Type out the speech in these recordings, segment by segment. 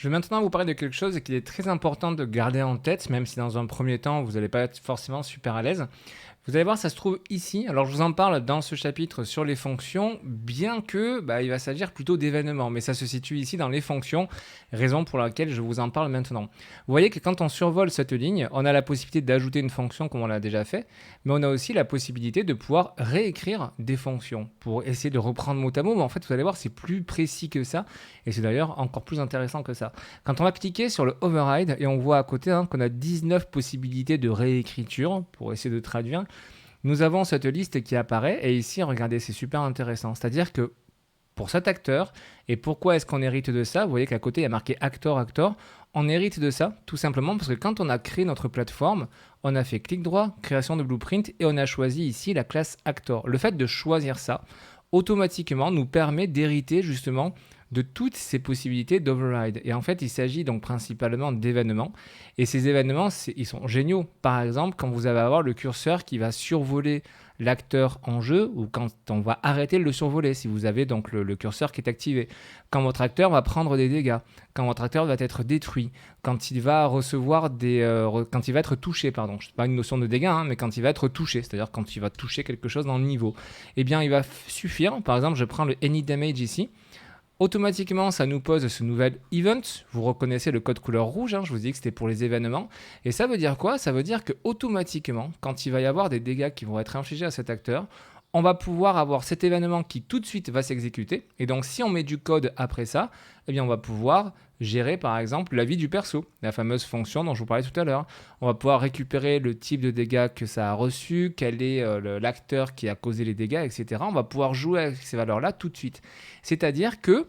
Je vais maintenant vous parler de quelque chose qu'il est très important de garder en tête, même si dans un premier temps, vous n'allez pas être forcément super à l'aise. Vous allez voir, ça se trouve ici. Alors, je vous en parle dans ce chapitre sur les fonctions, bien que il va s'agir plutôt d'événements, mais ça se situe ici dans les fonctions, raison pour laquelle je vous en parle maintenant. Vous voyez que quand on survole cette ligne, on a la possibilité d'ajouter une fonction comme on l'a déjà fait, mais on a aussi la possibilité de pouvoir réécrire des fonctions pour essayer de reprendre mot à mot. Mais en fait, vous allez voir, c'est plus précis que ça, et c'est d'ailleurs encore plus intéressant que ça. Quand on va cliquer sur le override et on voit à côté qu'on a 19 possibilités de réécriture pour essayer de traduire, nous avons cette liste qui apparaît et ici, regardez, c'est super intéressant. C'est-à-dire que pour cet acteur, et pourquoi est-ce qu'on hérite de ça? Vous voyez qu'à côté, il y a marqué actor, actor. On hérite de ça tout simplement parce que quand on a créé notre plateforme, on a fait clic droit, création de blueprint et on a choisi ici la classe actor. Le fait de choisir ça, automatiquement, nous permet d'hériter justement de toutes ces possibilités d'override. Et en fait, il s'agit donc principalement d'événements. Et ces événements, ils sont géniaux. Par exemple, quand vous allez avoir le curseur qui va survoler l'acteur en jeu ou quand on va arrêter de le survoler, si vous avez donc le curseur qui est activé. Quand votre acteur va prendre des dégâts, quand votre acteur va être détruit, quand il va recevoir quand il va être touché, pardon. C'est pas une notion de dégâts, mais quand il va être touché, c'est-à-dire quand il va toucher quelque chose dans le niveau. Eh bien, il va suffire, par exemple, je prends le Any Damage ici, automatiquement, ça nous pose ce nouvel event. Vous reconnaissez le code couleur rouge, je vous dis que c'était pour les événements. Et ça veut dire quoi? Ça veut dire que automatiquement, quand il va y avoir des dégâts qui vont être infligés à cet acteur, on va pouvoir avoir cet événement qui tout de suite va s'exécuter. Et donc, si on met du code après ça, eh bien, on va pouvoir gérer par exemple la vie du perso, la fameuse fonction dont je vous parlais tout à l'heure. On va pouvoir récupérer le type de dégâts que ça a reçu, quel est l'acteur qui a causé les dégâts, etc. On va pouvoir jouer avec ces valeurs-là tout de suite. C'est-à-dire que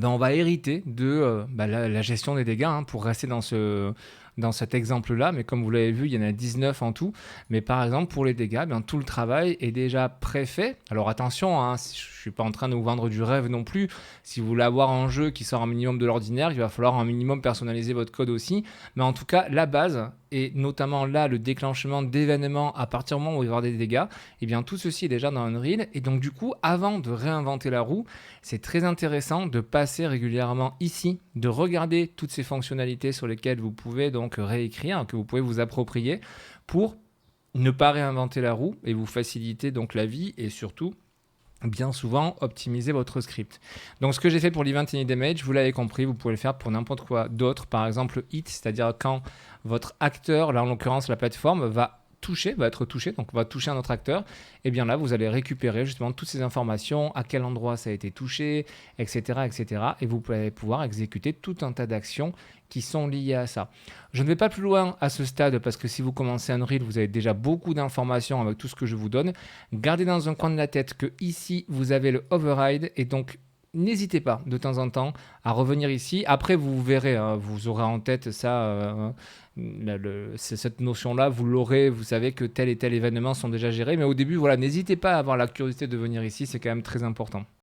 on va hériter de la gestion des dégâts pour rester dans cet exemple-là. Mais comme vous l'avez vu, il y en a 19 en tout. Mais par exemple, pour les dégâts, tout le travail est déjà préfait. Alors attention, je ne suis pas en train de vous vendre du rêve non plus. Si vous voulez avoir un jeu qui sort un minimum de l'ordinaire, il va falloir un minimum personnaliser votre code aussi. Mais en tout cas, la base, et notamment là, le déclenchement d'événements à partir du moment où il va y avoir des dégâts, eh bien tout ceci est déjà dans Unreal. Et donc du coup, avant de réinventer la roue, c'est très intéressant de passer régulièrement ici, de regarder toutes ces fonctionnalités sur lesquelles vous pouvez donc réécrire, que vous pouvez vous approprier pour ne pas réinventer la roue et vous faciliter donc la vie et surtout bien souvent optimiser votre script. Donc ce que j'ai fait pour l'event any damage, vous l'avez compris, vous pouvez le faire pour n'importe quoi d'autre, par exemple hit, c'est-à-dire quand votre acteur, là en l'occurrence la plateforme, va être touché, donc va toucher un autre acteur, et bien là vous allez récupérer justement toutes ces informations, à quel endroit ça a été touché, etc. etc. et vous allez pouvoir exécuter tout un tas d'actions qui sont liées à ça. Je ne vais pas plus loin à ce stade parce que si vous commencez Unreal, vous avez déjà beaucoup d'informations avec tout ce que je vous donne. Gardez dans un coin de la tête que ici vous avez le override et donc n'hésitez pas de temps en temps à revenir ici. Après, vous verrez, vous aurez en tête ça, cette notion-là, vous l'aurez, vous savez que tel et tel événement sont déjà gérés. Mais au début, voilà, n'hésitez pas à avoir la curiosité de venir ici, c'est quand même très important.